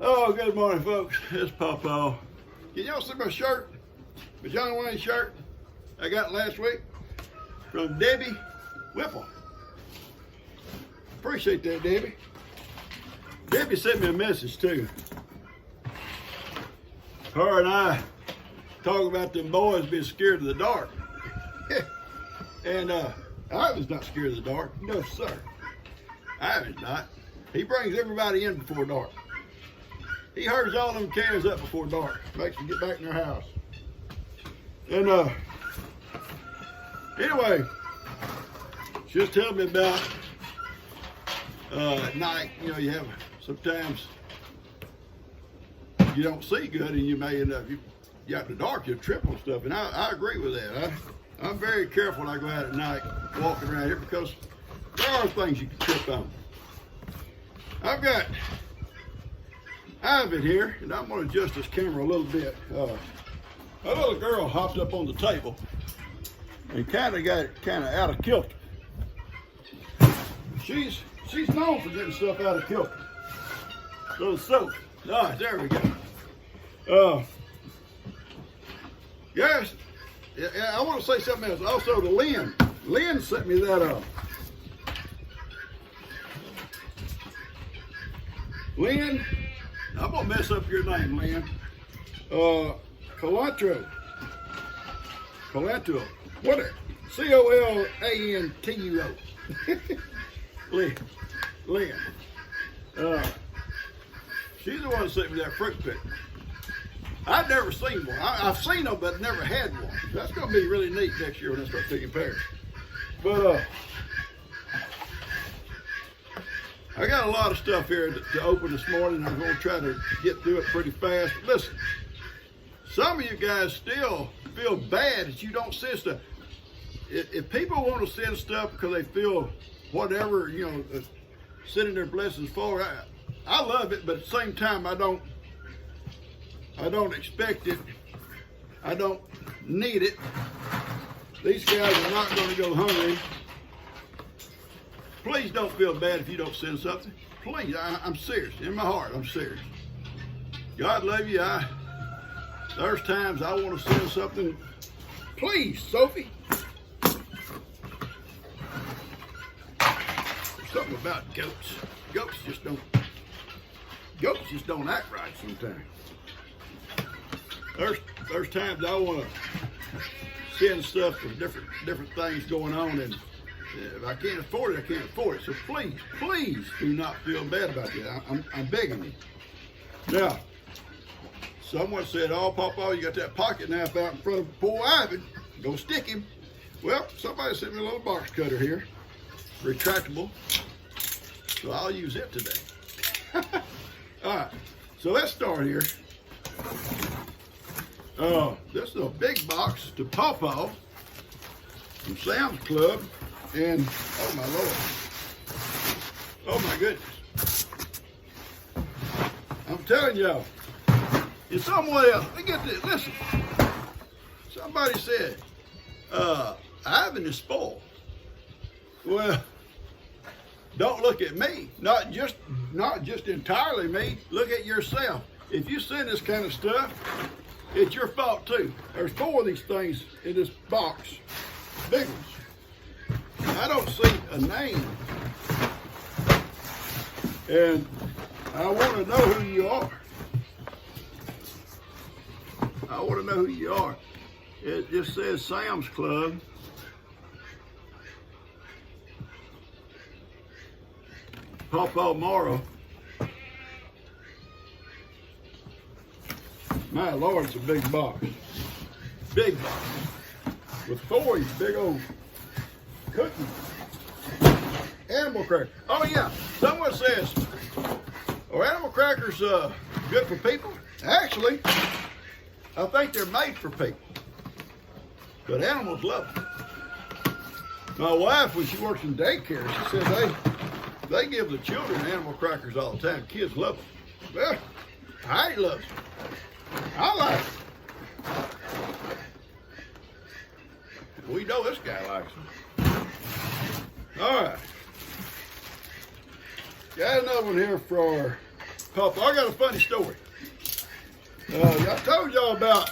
Oh, good morning, folks. It's Pawpaw. Can y'all see my shirt? My John Wayne shirt I got last week from Debbie Whipple. Appreciate that, Debbie. Debbie sent me a message too. Her and I talk about them boys being scared of the dark. And Ivan's not scared of the dark. No, sir. Ivan's not. He brings everybody in before dark. He herders all them cans up before dark. Makes them get back in their house. And anyway, she was telling me about at night, you know, you have sometimes you don't see good and you may end up, you out in the dark, you trip on stuff. And I agree with that. I'm very careful when I go out at night walking around here because there are things you can trip on. I've got Ivan here, and I'm going to adjust this camera a little bit. A little girl hopped up on the table and kind of got it out of kilter. She's known for getting stuff out of kilter. Little soap. All right, there we go. Yes, I want to say something else. Also to Lynn. Lynn sent me that up. Lynn, I'm gonna mess up your name, Lynn. Colantro. What? Colantuo. Lynn. She's the one that sent me that fruit pick. I've never seen one. I've seen them, but never had one. That's gonna be really neat next year when I start picking pears. But I got a lot of stuff here to open this morning. I'm going to try to get through it pretty fast. But listen, some of you guys still feel bad that you don't send stuff. If people want to send stuff because they feel whatever, you know, sending their blessings forward, I love it, but at the same time, I don't expect it. I don't need it. These guys are not going to go hungry. Please don't feel bad if you don't send something. Please, I'm serious. In my heart, I'm serious. God love you. There's times I want to send something. Please, Sophie. There's something about goats. Goats just don't act right sometimes. There's times I want to send stuff for different things going on, and if I can't afford it, I can't afford it. So please do not feel bad about that. I'm begging you. Now, someone said, "Oh, Papa, you got that pocket knife out in front of poor Ivan. Go stick him." Well, somebody sent me a little box cutter here, retractable. So I'll use it today. All right, so let's start here. This is a big box to Pawpaw from Sam's Club. And, oh my Lord, oh my goodness. I'm telling y'all, in some way else, let me get this, listen. Somebody said, Ivan is spoiled. Well, don't look at me, not just entirely me, look at yourself. If you send this kind of stuff, it's your fault too. There's 4 of these things in this box, big ones. I don't see a name, and I want to know who you are. I want to know who you are. It just says Sam's Club. Pawpaw Morrow. My Lord, it's a big box. Big box. With 4 of these big old cookies. Animal crackers. Oh yeah, someone says, are animal crackers good for people? Actually, I think they're made for people. But animals love them. My wife, when she works in daycare, she said they give the children animal crackers all the time. Kids love them. Well, I love them. I like them. We know this guy likes them. All right. Got another one here for Papa, I got a funny story. I told y'all about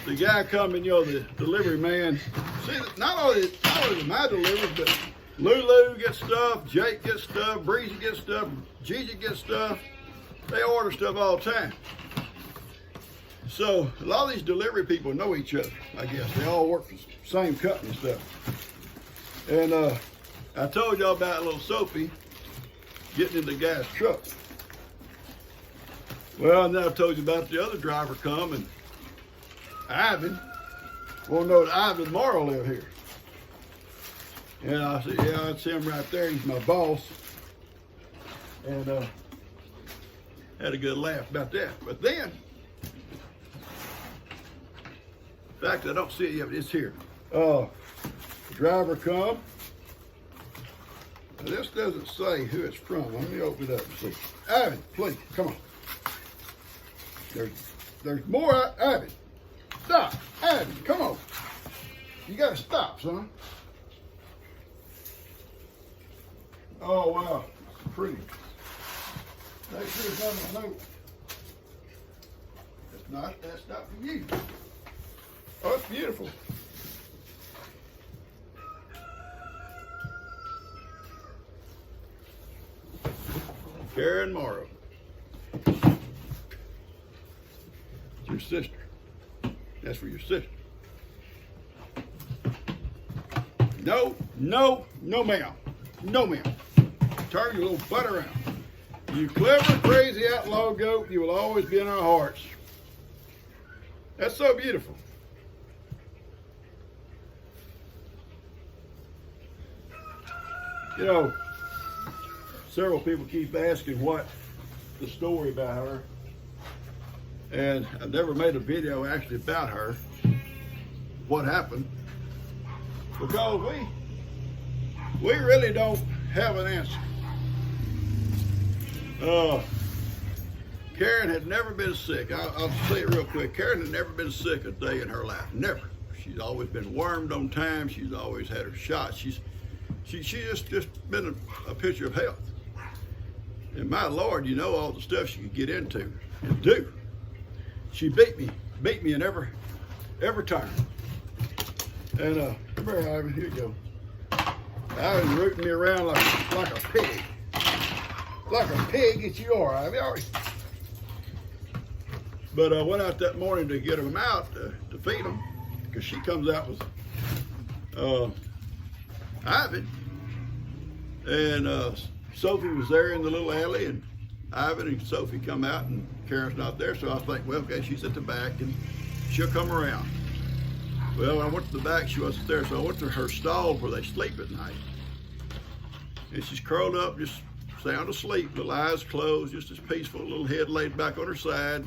the guy coming, the delivery man. See, not only my deliveries, but Lulu gets stuff, Jake gets stuff, Breezy gets stuff, Gigi gets stuff. They order stuff all the time. So a lot of these delivery people know each other, I guess. They all work for the same company and stuff. And I told y'all about little Sophie getting in the guy's truck. Well, now I told you about the other driver come, and Ivan, want to know that Ivan Morrow live here. And I said, yeah, that's him right there. He's my boss. And had a good laugh about that. But then, in fact, I don't see it yet, but it's here. The driver come. Now, this doesn't say who it's from. Let me open it up and see. Ivan, please, come on. There's more. Ivan, stop. Ivan, come on. You gotta stop, son. Oh, wow. That's pretty. Make sure it's on the note. That's not for you. Oh, it's beautiful. Karen Morrow. It's your sister. That's for your sister. No, ma'am. No, ma'am. Turn your little butt around. You clever, crazy outlaw goat, you will always be in our hearts. That's so beautiful. Several people keep asking what the story about her. And I've never made a video actually about her, what happened, because we really don't have an answer. Karen had never been sick. I'll say it real quick. Karen had never been sick a day in her life. Never. She's always been wormed on time. She's always had her shots. She's just been a picture of health. And my Lord, all the stuff she could get into and do. She beat me in every turn. And come here, Ivan. Here you go. Ivan's rooting me around like a pig. Like a pig that you are, Ivy. But I went out that morning to get them out to feed them, because she comes out with Ivan. And Sophie was there in the little alley, and Ivan and Sophie come out, and Karen's not there. So I think, well, okay, she's at the back, and she'll come around. Well, I went to the back, she wasn't there, so I went to her stall where they sleep at night. And she's curled up, just sound asleep, little eyes closed, just as peaceful, little head laid back on her side.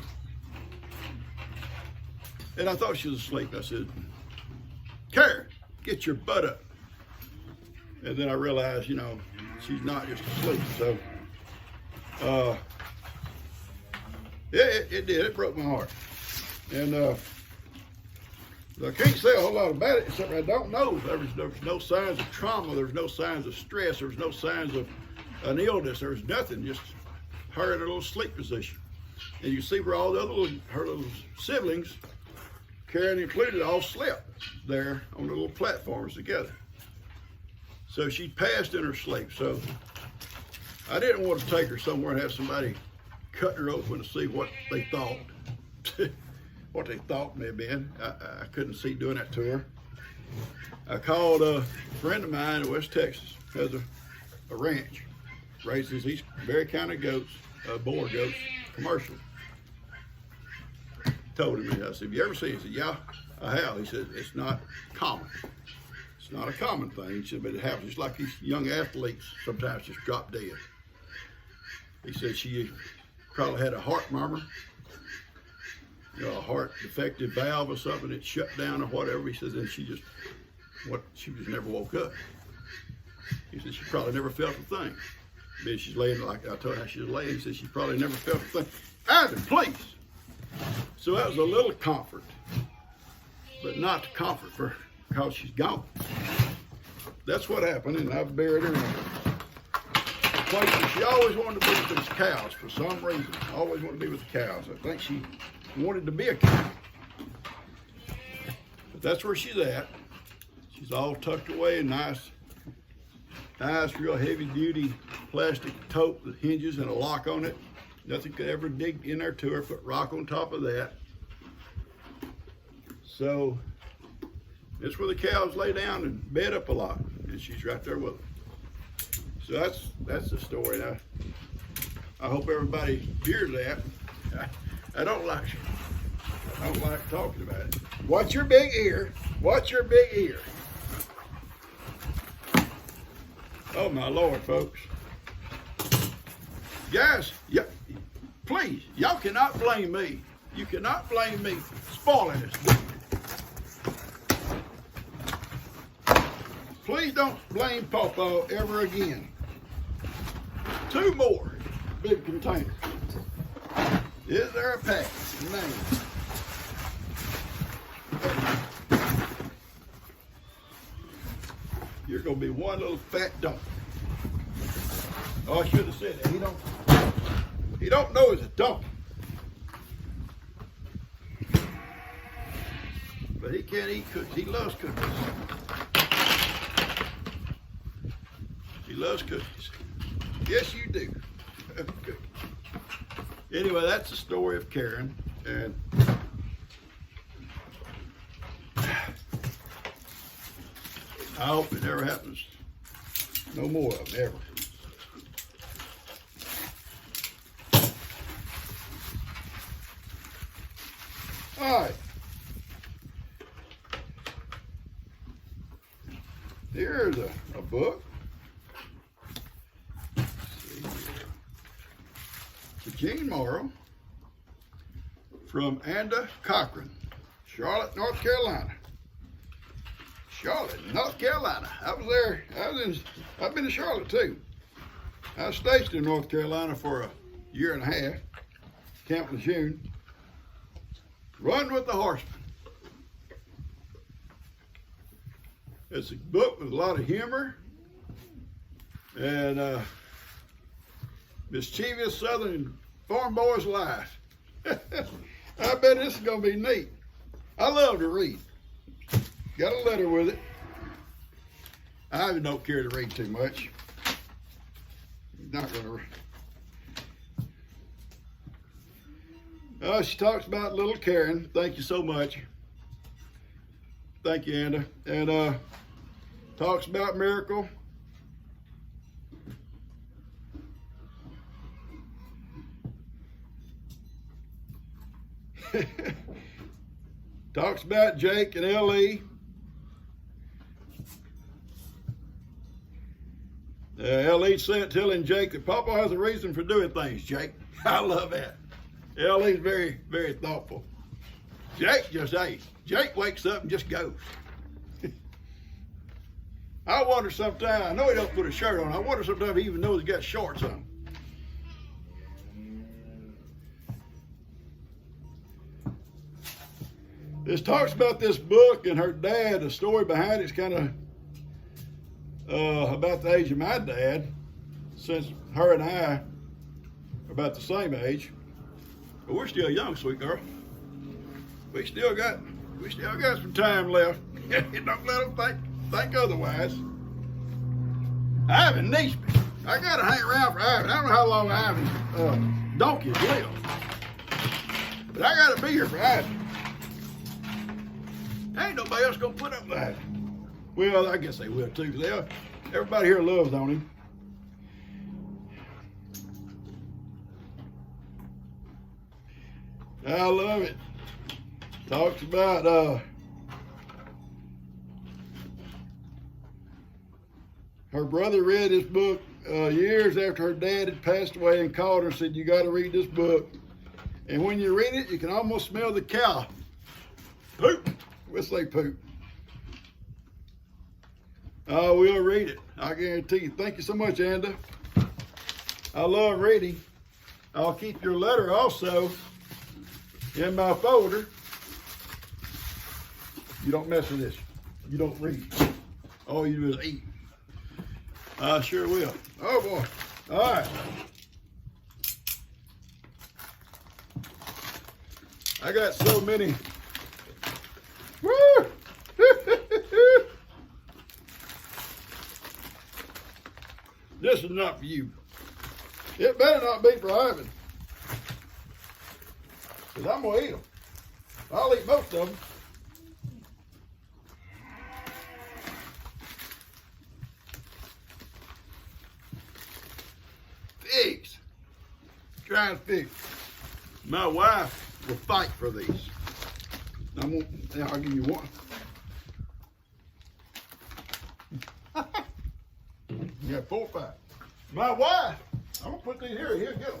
And I thought she was asleep. I said, Karen, get your butt up. And then I realized, she's not just asleep. So, it did. It broke my heart. And I can't say a whole lot about it, except I don't know. There was no signs of trauma. There was no signs of stress. There was no signs of an illness. There was nothing. Just her in a little sleep position. And you see where all the other her little siblings, Karen included, all slept there on the little platforms together. So she passed in her sleep. So I didn't want to take her somewhere and have somebody cut her open to see what they thought. What they thought may have been. I couldn't see doing that to her. I called a friend of mine in West Texas, has a ranch, raises these very kind of goats, boar goats, commercial. Told him, I said, have you ever seen it? He said, yeah, I have. He said, it's not common. It's not a common thing. He said, but it happens. It's like these young athletes sometimes just drop dead. He said she probably had a heart murmur, a heart defective valve or something that shut down or whatever. He says, and she just never woke up. He said she probably never felt a thing. Then she's laying, like I told her how she was laying. He said she probably never felt a thing. Ivan, please. So that was a little comfort, but not to comfort her because she's gone. That's what happened, and I've buried her. places. She always wanted to be with these cows for some reason. Always wanted to be with the cows. I think she wanted to be a cow. But that's where she's at. She's all tucked away in nice, real heavy duty plastic tote with hinges and a lock on it. Nothing could ever dig in there to her. Put rock on top of that. So it's where the cows lay down and bed up a lot, and she's right there with them. So that's the story. Now, I hope everybody hears that. I don't like talking about it. Watch your big ear. Watch your big ear. Oh my Lord, folks. Guys, yeah, please, y'all cannot blame me. You cannot blame me for spoiling this. Please don't blame Pawpaw ever again. 2 more big containers. Is there a pack? No. You're gonna be one little fat donkey. Oh, I should have said that. He don't know it's a donkey. But he can't eat cookies. He loves cookies. He loves cookies. Yes, you do. Anyway, that's the story of Karen, and I hope it never happens. No more of them, ever. All right. Here's a book. Let's see here. Gene Morrow from Anda Cochran, Charlotte, North Carolina. Charlotte, North Carolina. I was there. I've been to Charlotte too. I was stationed in North Carolina for a year and a half. Camp Lejeune. Run with the Horsemen. It's a book with a lot of humor and mischievous Southern farm boy's life. I bet this is gonna be neat. I love to read. Got a letter with it. I don't care to read too much. Not gonna. She talks about little Karen. Thank you so much. Thank you, Anda. And talks about Miracle. Talks about Jake and Ellie. Ellie said, telling Jake that Papa has a reason for doing things, Jake. I love that. Ellie's very, very thoughtful. Jake Jake wakes up and just goes. I wonder sometimes, I know he don't put a shirt on, I wonder sometimes he even knows he got shorts on. This talks about this book and her dad. The story behind it's kind of about the age of my dad, since her and I are about the same age. But we're still young, sweet girl. We still got some time left. Don't let them think otherwise. Ivan needs me. I gotta hang around for Ivan. I don't know how long Ivan's donkeys live, but I gotta be here for Ivan. Ain't nobody else gonna put up with that. Well, I guess they will too, because everybody here loves on him. I love it. Talks about her brother read this book years after her dad had passed away and called her and said, you got to read this book. And when you read it, you can almost smell the cow poop. We'll say poop. Oh, we'll read it. I guarantee you. Thank you so much, Anda. I love reading. I'll keep your letter also in my folder. You don't mess with this. You don't read. All you do is eat. I sure will. Oh boy. All right. I got so many. Woo! This is not for you. It better not be for Ivan. Because I'm going to eat them. I'll eat most of them. Figs. Trying figs. My wife will fight for these. I'll give you one. You got 4 or 5. My wife, I'm gonna put these here. Here, get them.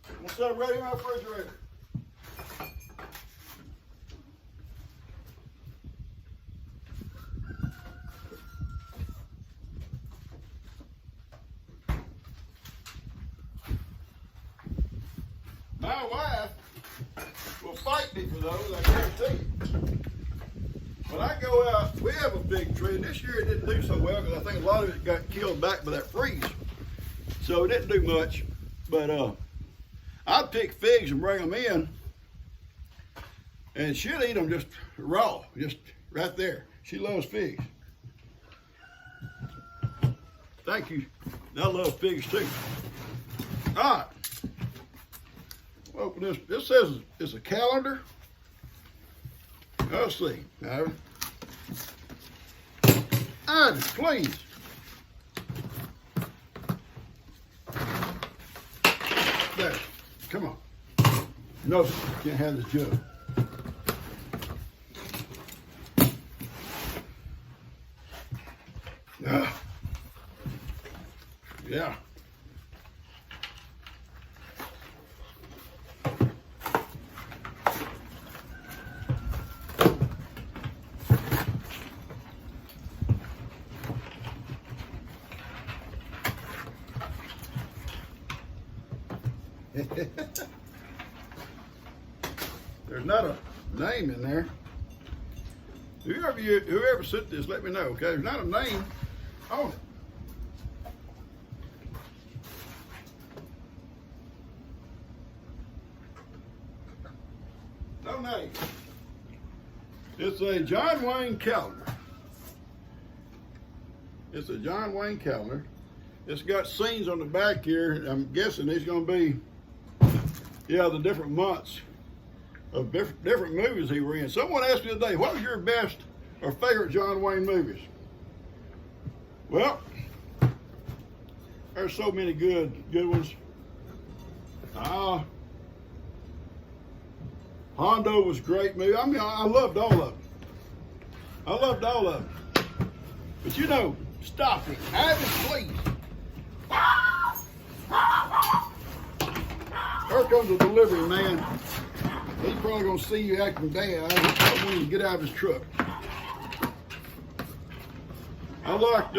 I'm gonna set them right in my refrigerator. My wife will fight me for those, I guarantee you. When I go out, we have a big tree, and this year it didn't do so well because I think a lot of it got killed back by that freeze. So it didn't do much. But I'd pick figs and bring them in, and she'll eat them just raw, just right there. She loves figs. Thank you. I love figs too. All right. Open this. This says it's a calendar. Let's see. Ivan, please. There. Come on. No, sir. Can't have this jug. Yeah. There's not a name in there. Whoever sent this, let me know, okay? There's not a name on it. No name. It's a John Wayne calendar. It's a John Wayne calendar. It's got scenes on the back here. I'm guessing these going to be, yeah, the different months of different movies he were in. Someone asked me today, what was your best or favorite John Wayne movies? Well, there's so many good ones. Hondo was a great movie. I mean, I loved all of them. I loved all of them. But you know, stop it. Ivan, please. Here comes the delivery man. He's probably going to see you acting bad. I want him to get out of his truck. I liked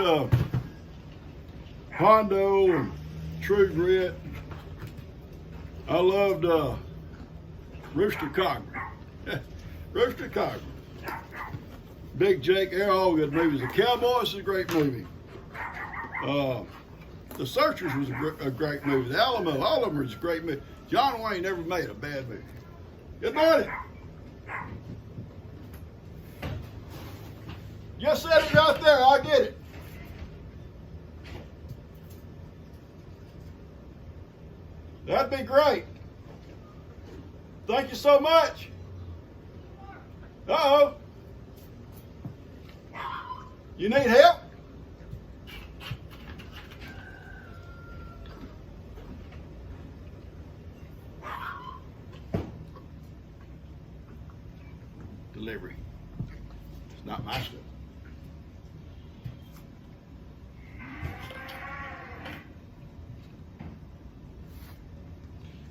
Hondo and True Grit. I loved Rooster Cogburn. Rooster Cogburn. Big Jake, they're all good movies. The Cowboys is a great movie. The Searchers was a great movie. The Alamo, all of them was a great movie. John Wayne never made a bad movie. Good morning. Just set it right there. I'll get it. That'd be great. Thank you so much. Uh-oh. You need help? Delivery. It's not my stuff.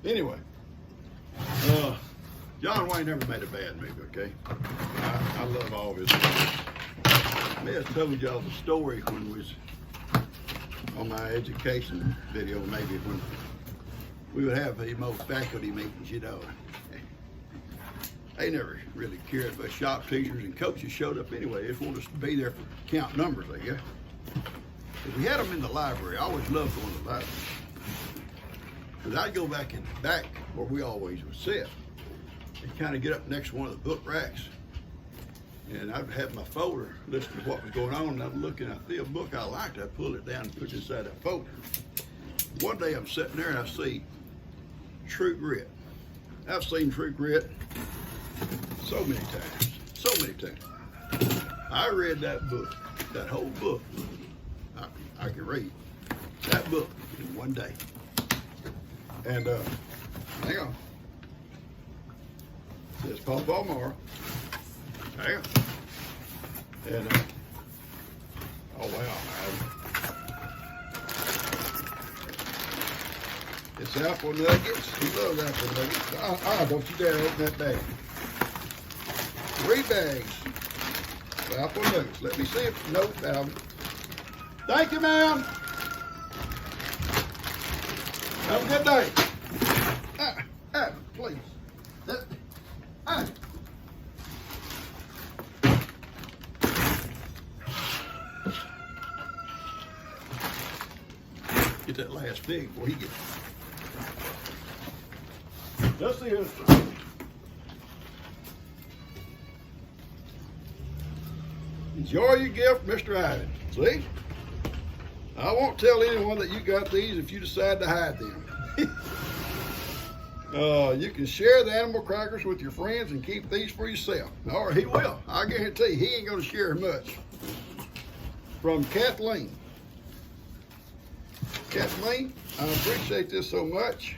Anyway, John Wayne never made a bad movie, okay? I love all of his movies. I may have told y'all the story when we was on my education video, maybe when we would have these most faculty meetings, you know. They never really cared about shop teachers and coaches showed up anyway. They just wanted us to be there for count numbers, I guess. We had them in the library. I always loved going to the library. Because I'd go back in the back where we always would sit and kind of get up next to one of the book racks. And I'd have my folder listening to what was going on. And I'm looking, I see a book I liked. I pull it down and put it inside that folder. One day I'm sitting there and I see True Grit. I've seen True Grit so many times. So many times. I read that book, that whole book. I can read that book in one day. And hang on. It says Paw Paw Morrow. Hang on. And oh wow. It's apple nuggets. He loves apple nuggets. Don't you dare open that bag. 3 bags of apple nuggets. Let me see if note down. Thank you, ma'am. Have a good day. Please. Get that last pig before he gets it. Let's see his. Enjoy your gift, Mr. Ivan. See? I won't tell anyone that you got these if you decide to hide them. You can share the animal crackers with your friends and keep these for yourself. Or he will. I guarantee you, he ain't going to share much. From Kathleen. Kathleen, I appreciate this so much.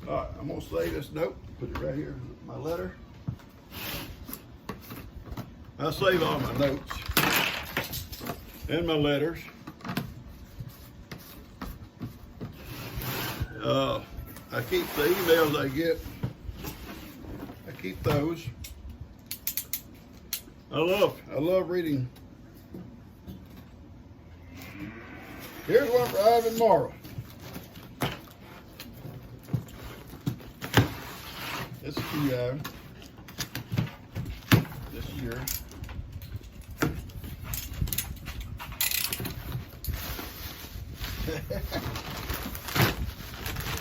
All right, I'm going to save this note. Put it right here, my letter. I save all my notes and my letters. I keep the emails I get. I keep those. I love reading. Here's one for Ivan Morrow. This is for you, Ivan. This is yours.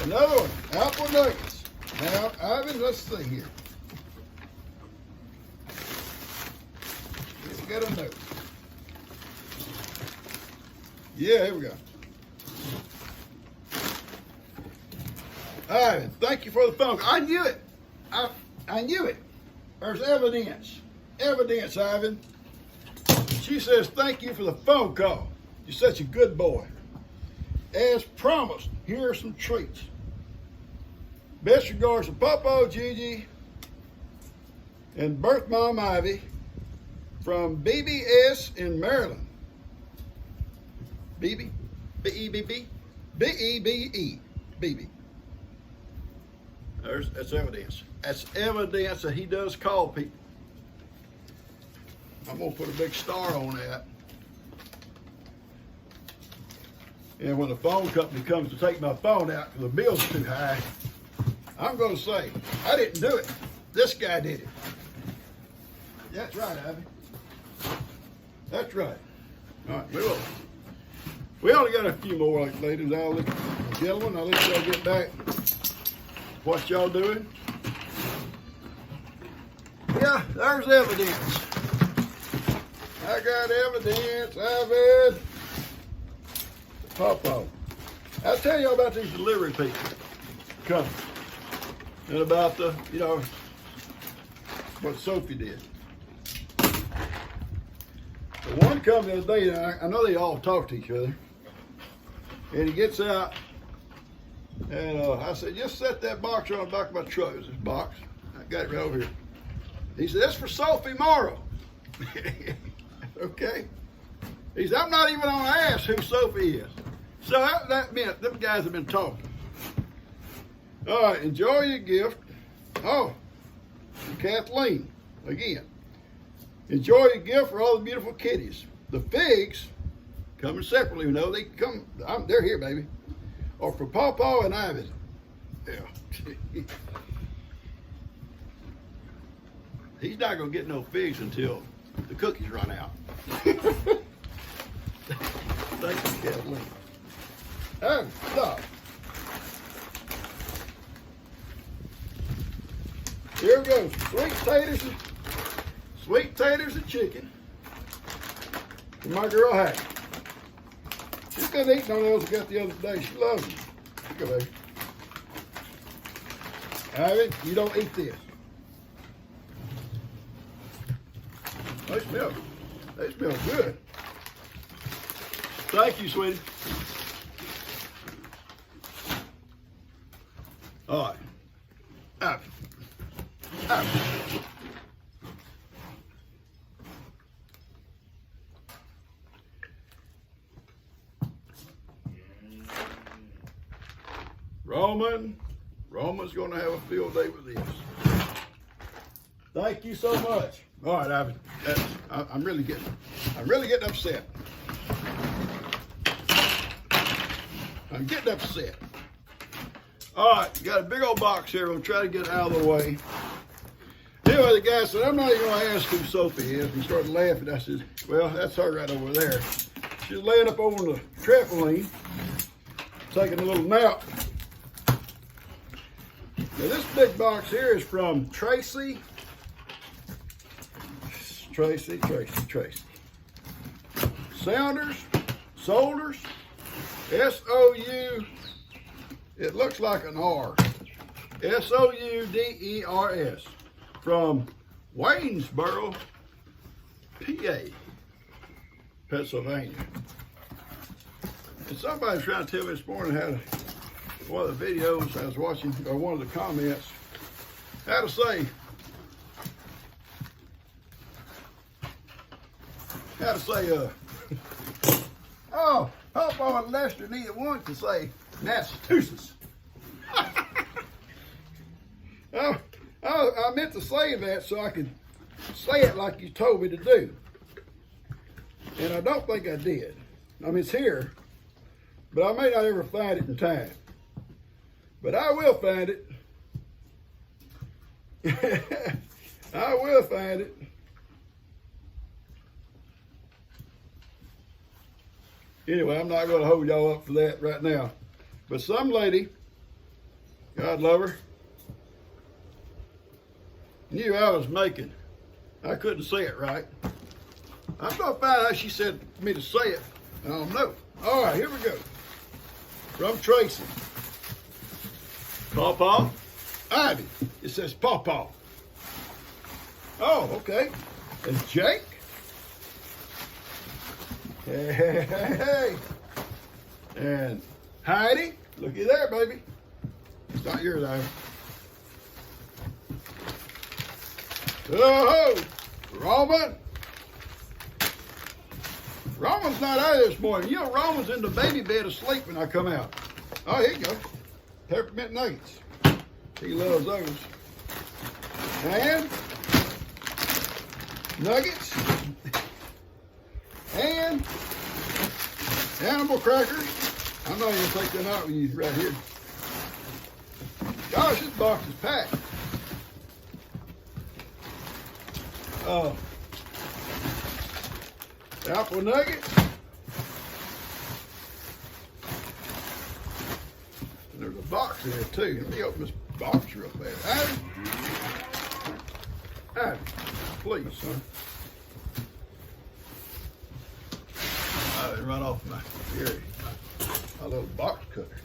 Another one, apple nuggets. Now, Ivan, let's see here. We got a note. Yeah, here we go. Ivan, thank you for the phone call. I knew it. I knew it. There's evidence. Evidence, Ivan. She says, thank you for the phone call. You're such a good boy. As promised, here are some treats. Best regards to Papa, Gigi, and birth mom Ivy from BBS in Maryland. BB? B-E-B-B? B-E-B-E. BB. That's evidence. That's evidence that he does call people. I'm going to put a big star on that. And when the phone company comes to take my phone out because the bill's too high, I'm going to say, I didn't do it. This guy did it. That's right, Abby. That's right. All right, we only got a few more, ladies and gentlemen. I'll let y'all get back. What y'all doing? Yeah, there's evidence. I got evidence, Ivan. Papa. I'll tell you about these delivery people coming. And about the, what Sophie did. The one come the other day, and I know they all talk to each other. And he gets out, and I said, just set that box on the back of my truck. It was this box. I got it right over here. He said, that's for Sophie Morrow. Okay. He said, I'm not even going to ask who Sophie is. So that meant them guys have been talking. All right, enjoy your gift. Oh, Kathleen, again. Enjoy your gift for all the beautiful kitties. The figs, coming separately, they come, they're here, baby. Or for Pawpaw and Ivan. Yeah. He's not gonna get no figs until the cookies run out. Thank you, Kathleen. And stop. Here goes sweet taters and chicken. And my girl Hattie. She's been eating on those I got the other day. She loves them. Look at baby. Abby, you don't eat this. They smell good. Thank you, sweetie. All right. Up. Up. Roman's going to have a field day with this. Thank you so much. All right, Ivan. I'm really getting upset. I'm getting upset. All right, got a big old box here. I'm gonna try to get it out of the way. Anyway, the guy said, I'm not even gonna ask who Sophie is. He started laughing. I said, well, that's her right over there. She's laying up over the trampoline, taking a little nap. Now this big box here is from Tracy. Solders, S-O-U, it looks like an R. S-O-U-D-E-R-S from Waynesboro, PA, Pennsylvania. And somebody's trying to tell me this morning how one of the videos I was watching, or one of the comments, how to say, oh, Papa and Lester neither one can say Massachusetts. I meant to say that so I could say it like you told me to do. And I don't think I did. I mean, it's here, but I may not ever find it in time. But I will find it. I will find it. Anyway, I'm not going to hold y'all up for that right now. But some lady, God love her, knew I was making. I couldn't say it right. I'm going to find out she said me to say it. I don't know. All right, here we go. From Tracy. Pawpaw. Ivy. It says Pawpaw. Oh, okay. And Jake. Hey. And Heidi. Looky there, baby. It's not yours, Ivy. Oh, Roman. Roman's not out this morning. You know, Roman's in the baby bed asleep when I come out. Oh, here you go. Peppermint nuggets. He loves those. And nuggets. And animal crackers. I'm not even taking them out with you right here. Gosh, this box is packed. Apple nuggets. And there's a box in there too. Let me open this box real fast. Adam, please, son. I didn't run off my little box cutter.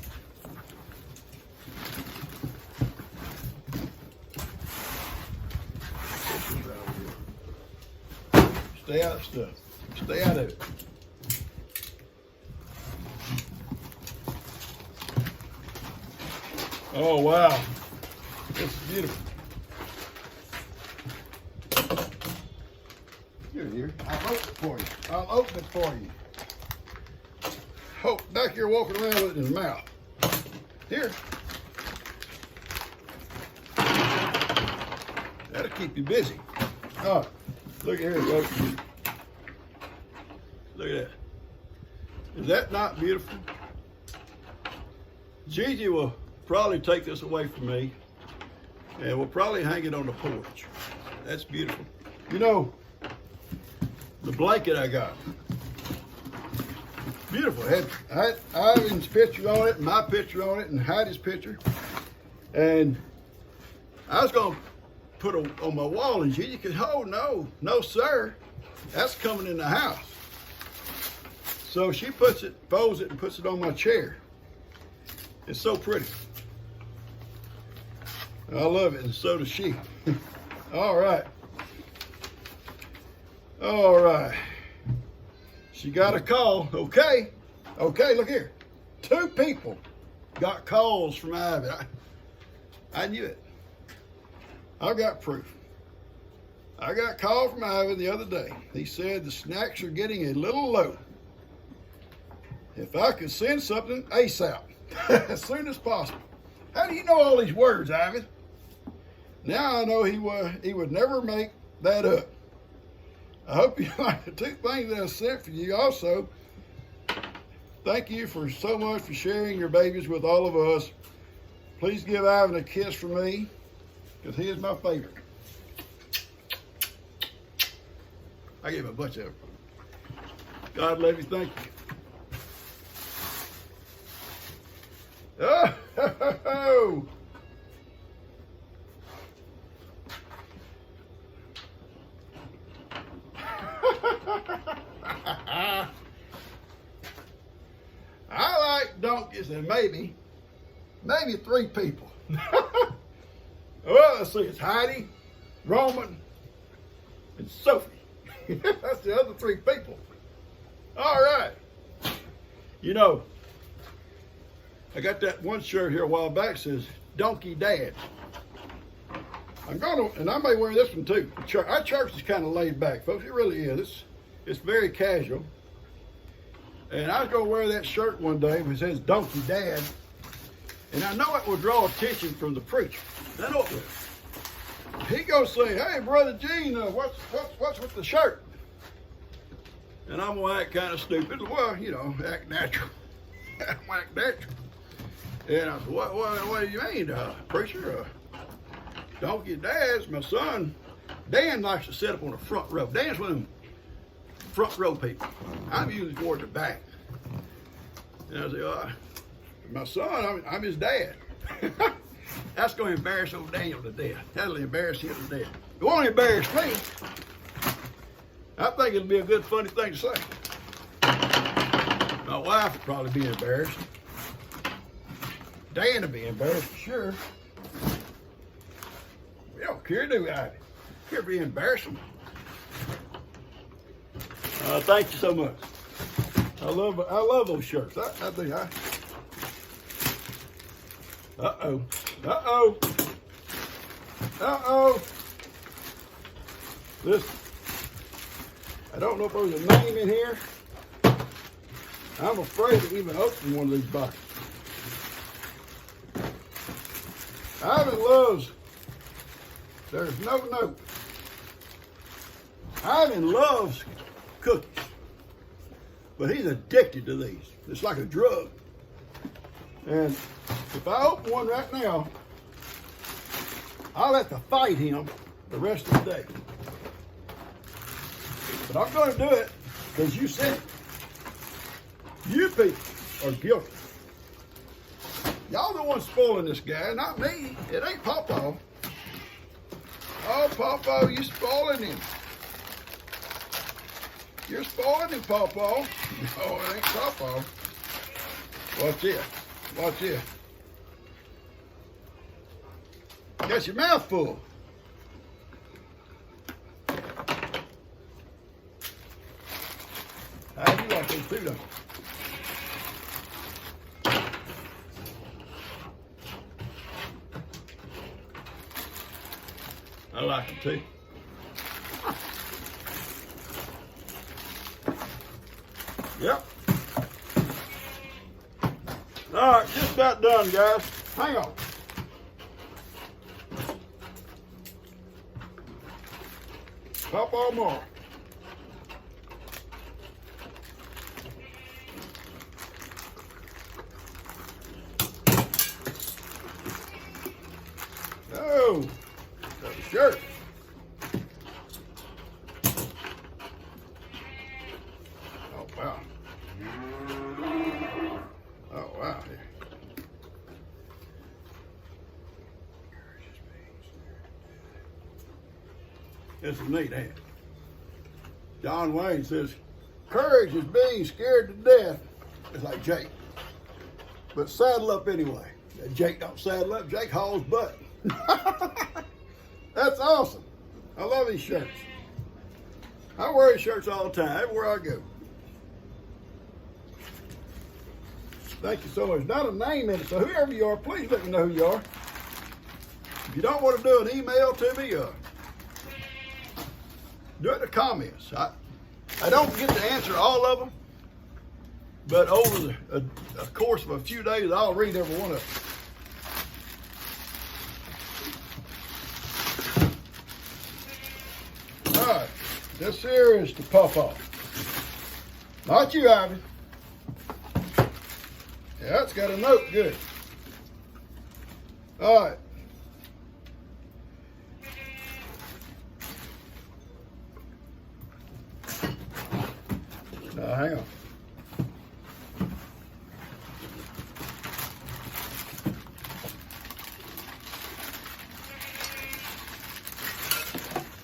Stay out of stuff. Stay out of it. Oh, wow. This is beautiful. Here. I'll open it for you. I'll open it for you. Hope back here walking around with it in his mouth. Here. That'll keep you busy. Oh, look at here, folks. Look at that. Is that not beautiful? Gigi will probably take this away from me, and we'll probably hang it on the porch. That's beautiful. You know, the blanket I got, beautiful. Had Ivan's picture on it, my picture on it, and Heidi's picture. And I was gonna put it on my wall, and Gigi could, oh no sir, that's coming in the house. So she puts it, folds it, and puts it on my chair. It's so pretty. I love it, and so does she. All right. All right. She got a call. Okay, look here. 2 people got calls from Ivy. I knew it. I got proof. I got a call from Ivan the other day. He said the snacks are getting a little low. If I could send something ASAP, as soon as possible. How do you know all these words, Ivan? Now I know he would never make that up. I hope you like the 2 things that I sent for you. Also, thank you for so much for sharing your babies with all of us. Please give Ivan a kiss from me, because he is my favorite. I gave him a bunch of them. God love you, thank you. Oh! I like donkeys, and maybe 3 people. Well, let's see, it's Heidi, Roman, and Sophie. That's the other 3 people. All right. You know, I got that one shirt here a while back that says Donkey Dad. I'm gonna, and I may wear this one too. Our church is kind of laid back, folks. It really is. It's very casual. And I was gonna wear that shirt one day which says Donkey Dad. And I know it will draw attention from the preacher. I know it will. He gonna say, "Hey, Brother Gene, what's with the shirt?" And I'm gonna act kind of stupid. Well, you know, act natural. Act natural. And I said, what do you mean, preacher? Donkey Dad's my son. Dan likes to sit up on the front row. Dan's one of them front row people. I'm usually toward the back. And I said, my son, I'm his dad. That's going to embarrass old Daniel to death. That'll embarrass him to death. It won't embarrass me. I think it'll be a good, funny thing to say. My wife would probably be embarrassed. Dan would be embarrassed for sure. We don't care, do we, Ivy? Care be embarrassing. Thank you so much. I love those shirts. I think I. Listen, I don't know if there's a name in here. I'm afraid to even open one of these boxes. Ivan loves, there's no note. Ivan loves cookies, but he's addicted to these. It's like a drug. And if I open one right now, I'll have to fight him the rest of the day. But I'm going to do it because you said it. You people are guilty. Y'all the ones spoiling this guy, not me. It ain't Pawpaw. Oh, Pawpaw, you spoiling him. You're spoiling him, Pawpaw. No, it ain't Pawpaw. Watch this. Watch this. Got your mouth full. How do you like those too, don't you? I like them too. Yep. All right, just about done, guys. Hang on. Pawpaw more. Oh, got a shirt. This is neat, ain't it? John Wayne says, courage is being scared to death. It's like Jake. But saddle up anyway. Jake don't saddle up, Jake hauls butt. That's awesome. I love these shirts. I wear these shirts all the time, everywhere I go. Thank you so much. Not a name in it, so whoever you are, please let me know who you are. If you don't want to do an email to me, do it in the comments. I don't get to answer all of them, but over the course of a few days, I'll read every one of them. All right, this here is the Pawpaw. Not you, Ivy. Yeah, it's got a note, good. All right. Now, hang on.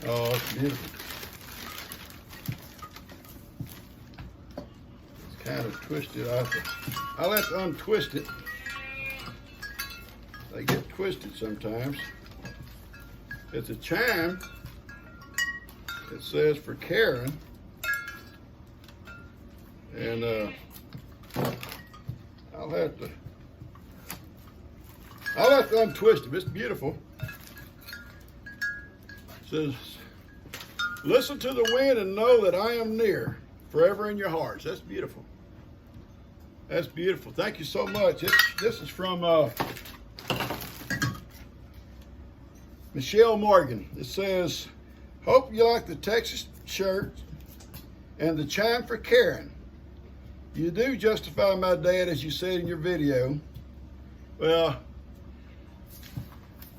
Oh, it's beautiful. It's kind of twisted. I'll have to untwist it. They get twisted sometimes. It's a chime. It says for Karen. And I'll have to untwist it. It's beautiful. It says, listen to the wind and know that I am near, forever in your hearts. That's beautiful. That's beautiful. Thank you so much. This is from Michelle Morgan. It says, hope you like the Texas shirt and the chime for Karen. You do justify my dad, as you said in your video. Well,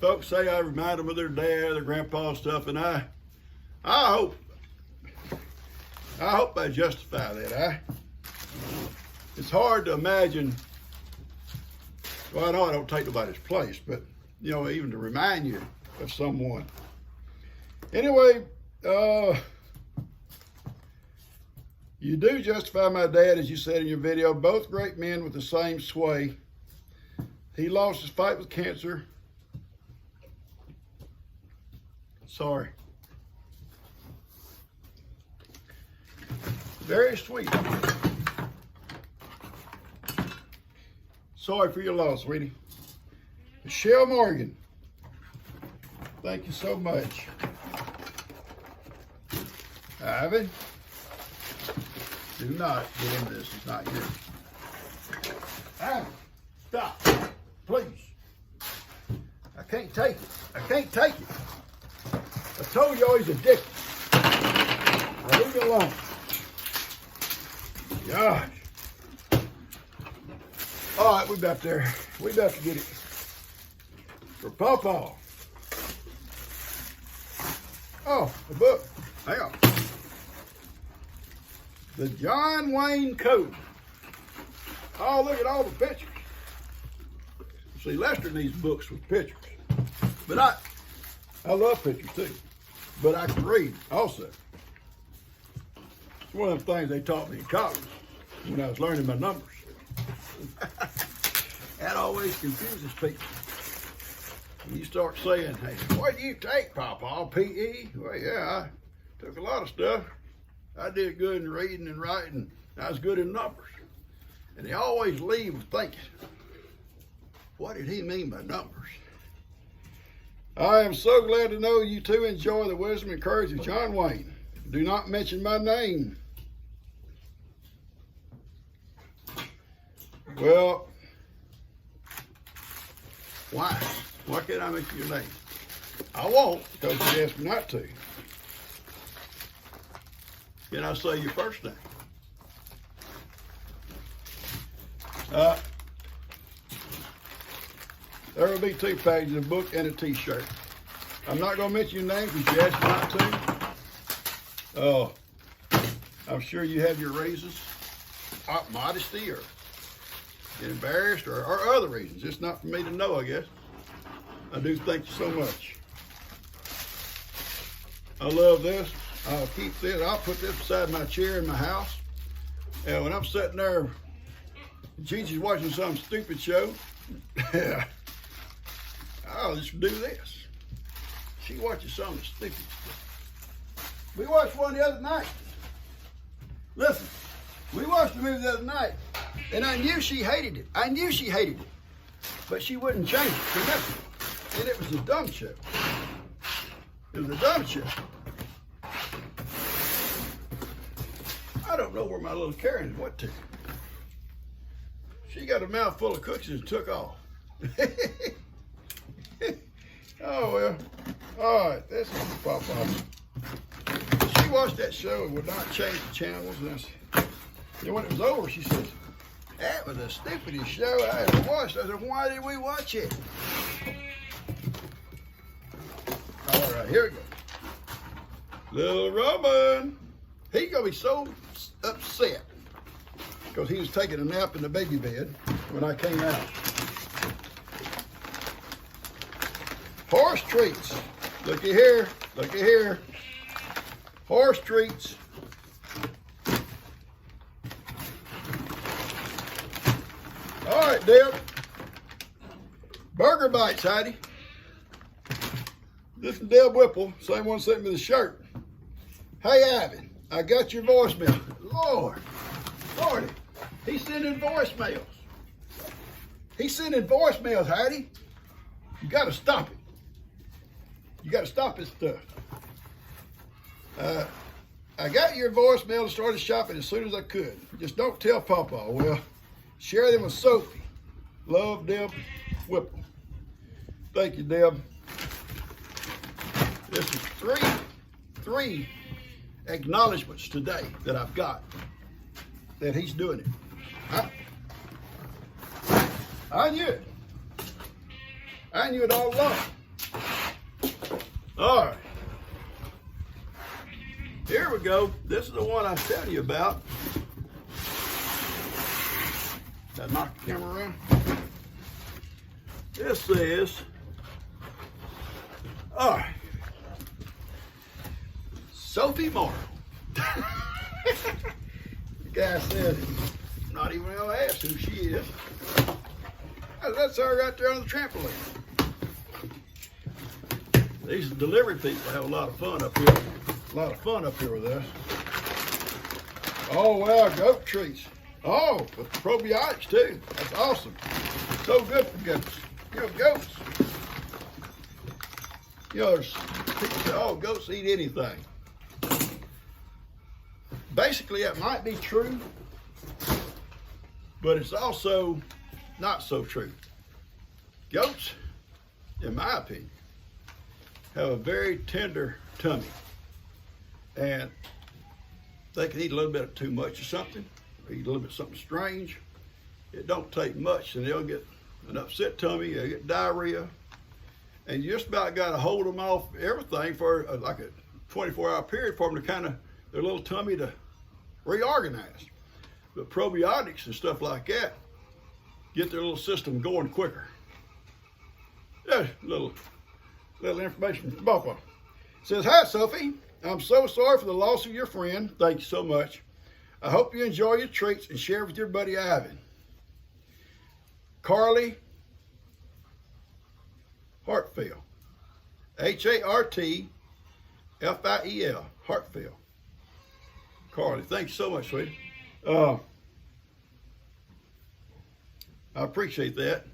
folks say I remind them of their dad, their grandpa stuff, and I hope I justify that. It's hard to imagine. Well, I know I don't take nobody's place, but you know, even to remind you of someone. Anyway, you do justify my dad, as you said in your video. Both great men with the same sway. He lost his fight with cancer. Sorry. Very sweet. Sorry for your loss, sweetie. Michelle Morgan. Thank you so much. Ivan. Do not get into this. It's not yours. Ivan, stop. Please. I can't take it. I can't take it. I told you he's addicted. Now leave me alone. Gosh. All right, we about there. We about to get it. For Pawpaw. Oh, a book. Hang on. The John Wayne Code. Oh, look at all the pictures. See, Lester needs books with pictures. But I love pictures too. But I can read also. It's one of the things they taught me in college when I was learning my numbers. That always confuses people. When you start saying, hey, what do you take, Pawpaw? PE? Well, yeah, I took a lot of stuff. I did good in reading and writing. I was good in numbers. And they always leave thinking, what did he mean by numbers? I am so glad to know you two enjoy the wisdom and courage of John Wayne. Do not mention my name. Well, why? Why can't I mention your name? I won't, because you asked me not to. Can I say your first name? There will be 2 pages, a book and a t-shirt. I'm not going to mention your name because you asked me not to. Oh, I'm sure you have your reasons, modesty or embarrassed or other reasons. It's not for me to know, I guess. I do thank you so much. I love this. I'll keep this. I'll put this beside my chair in my house. And when I'm sitting there, Gigi's watching some stupid show, I'll just do this. She watches something stupid. We watched one the other night. Listen, we watched the movie the other night, and I knew she hated it. I knew she hated it. But she wouldn't change it for nothing. And it was a dumb show. It was a dumb show. I don't know where my little Karen went to. She got a mouthful of cookies and took off. Oh, well. All right, this is Papa. She watched that show and would not change the channels. And when it was over, she says, that was the stupidest show I ever watched. I said, why did we watch it? All right, here we go. Little Robin. He's going to be so upset because he was taking a nap in the baby bed when I came out. Horse treats. Looky here. Looky here. Horse treats. All right, Deb. Burger bites, Heidi. This is Deb Whipple, same one sent me the shirt. Hey, Ivan, I got your voicemail. Lordy, he's sending voicemails. He's sending voicemails, Heidi. You got to stop it. You got to stop this stuff. I got your voicemail and started shopping as soon as I could. Just don't tell Papa. Well, share them with Sophie. Love, Deb Whipple. Thank you, Deb. This is three acknowledgments today that I've got that he's doing it. I knew it. I knew it all along. All right. Here we go. This is the one I was telling you about. Did I knock the camera around? This says, all right, Sophie Morrow. The guy said, I'm not even going to ask who she is. That's her right there on the trampoline. These delivery people have a lot of fun up here. A lot of fun up here with us. Oh, well, goat treats. Oh, with probiotics too. That's awesome. So good for goats. You know, goats. You know, there's people say, oh, goats eat anything. Basically, that might be true, but it's also not so true. Goats, in my opinion, have a very tender tummy, and they can eat a little bit too much of something, or eat a little bit of something strange. It don't take much, and they'll get an upset tummy, they'll get diarrhea, and you just about got to hold them off everything for like a 24-hour period for them to kind of, their little tummy to reorganize. But probiotics and stuff like that get their little system going quicker. Yeah, little information from Papa. Says, hi, Sophie. I'm so sorry for the loss of your friend. Thank you so much. I hope you enjoy your treats and share with your buddy Ivan. Carly Hartfield. Hartfiel. Hartfield. Carly, thank you so much, sweetie. I appreciate that.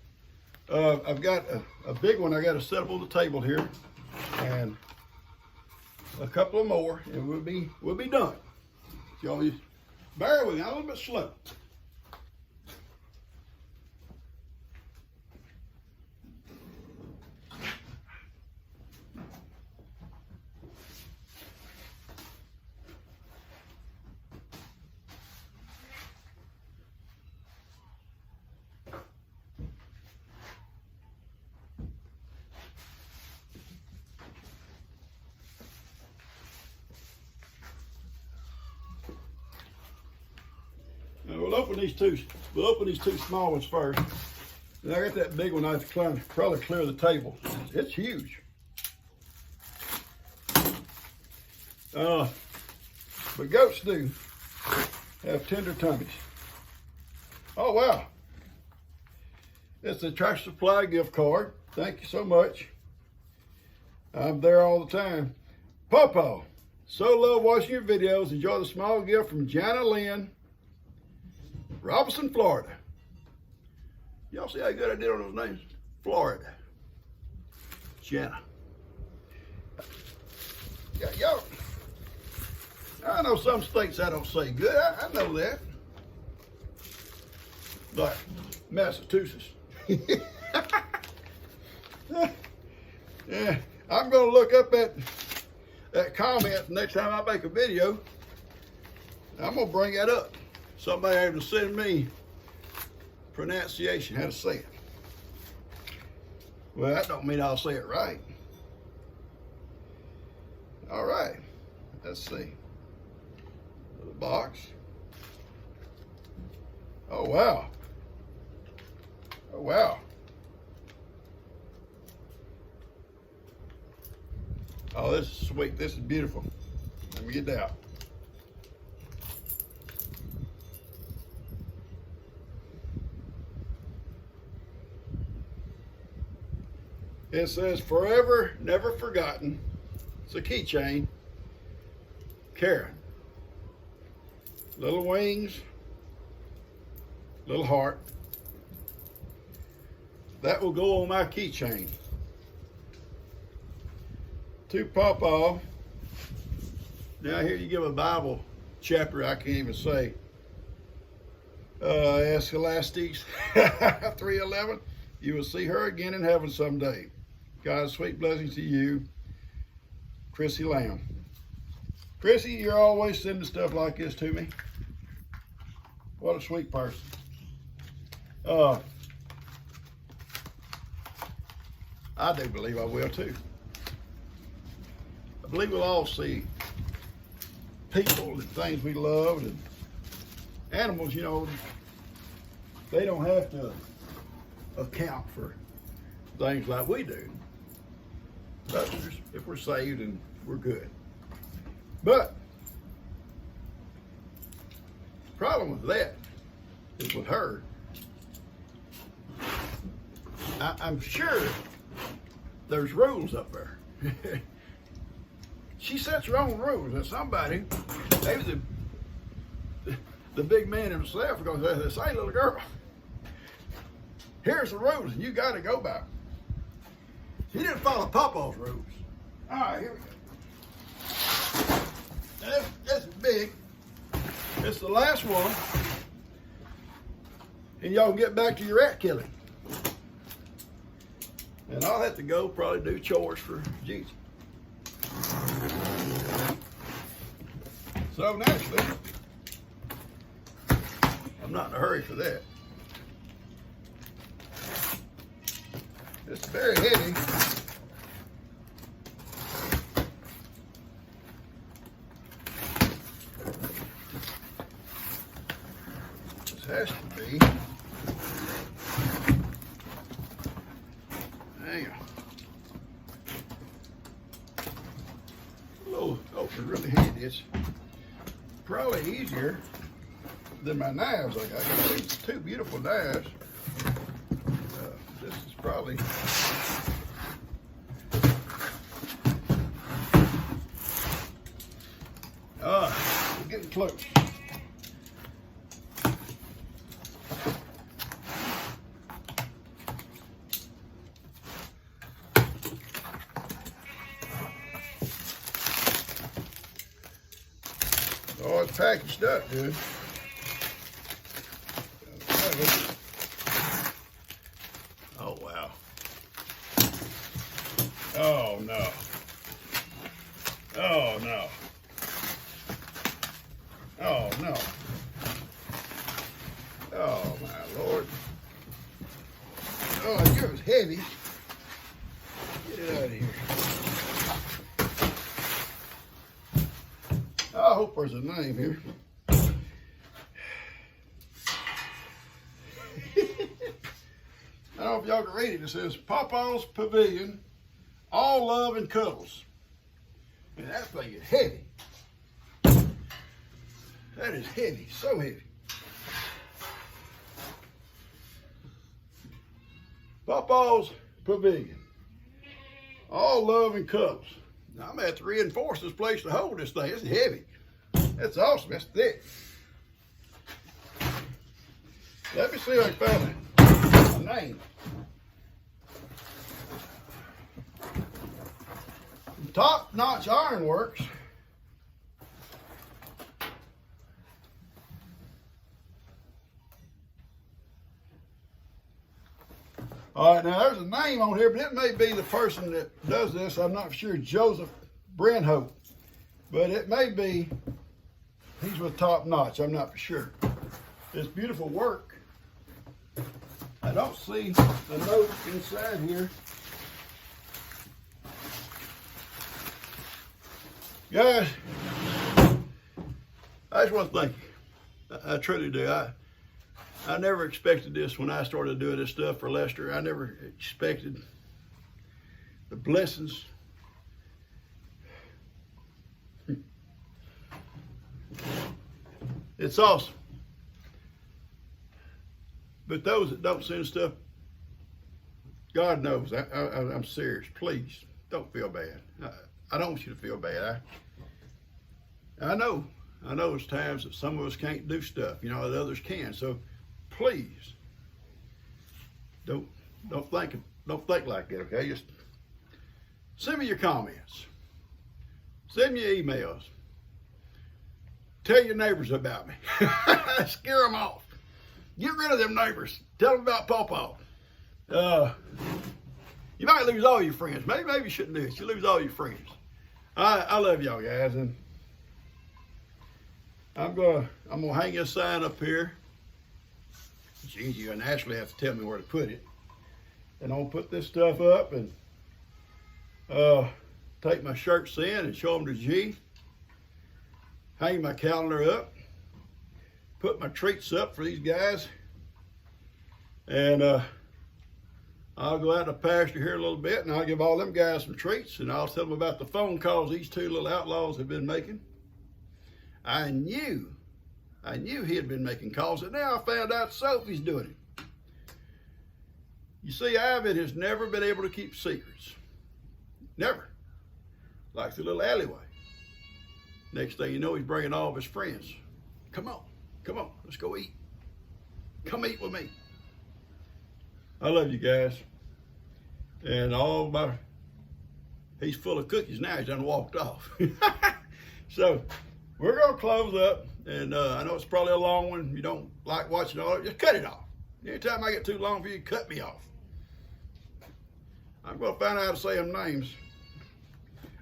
I've got a big one I got to set up on the table here, and a couple of more, and we'll be done. Y'all just bear with me. I'm a little bit slow. Now we'll open these two small ones first. And I got that big one I have to probably clear the table. It's huge. But goats do have tender tummies. Oh, wow. It's a Tractor Supply gift card. Thank you so much. I'm there all the time. Pawpaw, so love watching your videos. Enjoy the small gift from Jana Lynn, Robinson, Florida. Y'all see how good I did on those names? Florida. Jana. Yeah, y'all. I know some states I don't say good. I know that. Like Massachusetts. Yeah, I'm going to look up that comment next time I make a video. I'm going to bring that up. Somebody able to send me pronunciation, how to say it. Well, that don't mean I'll say it right. All right, let's see. The box. Oh, wow. Oh, wow. Oh, this is sweet. This is beautiful. Let me get that out. It says, forever, never forgotten. It's a keychain. Karen. Little wings. Little heart. That will go on my keychain. To Pawpaw. Now here you give a Bible chapter I can't even say. Ecclesiastes 3:11. You will see her again in heaven someday. God's sweet blessings to you, Chrissy Lamb. Chrissy, you're always sending stuff like this to me. What a sweet person. I do believe I will too. I believe we'll all see people and things we love, and animals, you know, they don't have to account for things like we do. But if we're saved, and we're good. But the problem with that is with her. I'm sure there's rules up there. She sets her own rules, and somebody, maybe the big man himself, is going to say, little girl, here's the rules, and you got to go by them. He didn't follow Pawpaw's rules. All right, here we go. Now, that's big. It's the last one. And y'all get back to your rat killing. And I'll have to go probably do chores for Jesus. So naturally, I'm not in a hurry for that. It's very heavy. This has to be. Hang on. Oh, it's really handy. It's probably easier than my knives I got. These two beautiful knives. This is probably we're getting close. Oh, it's packaged up, dude. Oh, wow. Oh, no. Oh, no. Oh, no. Oh, my Lord. Oh, yours heavy. Get it out of here. I hope there's a name here. I don't know if y'all can read it. It says Pawpaw's Pavilion, all love and cuddles. And that thing is heavy. That is heavy, so heavy. Pawpaw's Pavilion. All love and cuddles. Now, I'm gonna have to reinforce this place to hold this thing. It's heavy. That's awesome. That's thick. Let me see if I can find a name. Top Notch Ironworks. All right, now there's a name on here, but it may be the person that does this. I'm not sure. Joseph Brenhope, but it may be he's with Top Notch. I'm not for sure. It's beautiful work. I don't see a note inside here. Guys, I just want to thank you. I truly do. I never expected this when I started doing this stuff for Lester. I never expected the blessings. It's awesome. But those that don't send stuff, God knows, I'm serious. Please, don't feel bad. I don't want you to feel bad. I know there's times that some of us can't do stuff, you know, that others can. So please, don't think like that, okay? Just send me your comments. Send me your emails. Tell your neighbors about me. Scare them off. Get rid of them neighbors. Tell them about Pawpaw. You might lose all your friends. Maybe you shouldn't do it. You lose all your friends. I love y'all guys, and I'm gonna hang this sign up here. Geez, you're gonna actually have to tell me where to put it. And I'll put this stuff up and take my shirts in and show them to G. Hang my calendar up. Put my treats up for these guys. And I'll go out to the pasture here a little bit and I'll give all them guys some treats and I'll tell them about the phone calls these two little outlaws have been making. I knew he had been making calls, and now I found out Sophie's doing it. You see, Ivan has never been able to keep secrets. Never. Like the little alleyway. Next thing you know, he's bringing all of his friends. Come on, let's go eat. Come eat with me. I love you guys. And he's full of cookies now, he's done walked off. So, we're gonna close up. And I know it's probably a long one. You don't like watching all of it, just cut it off. Anytime I get too long for you, cut me off. I'm going to find out how to say them names.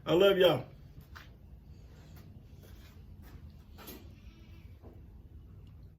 I love y'all.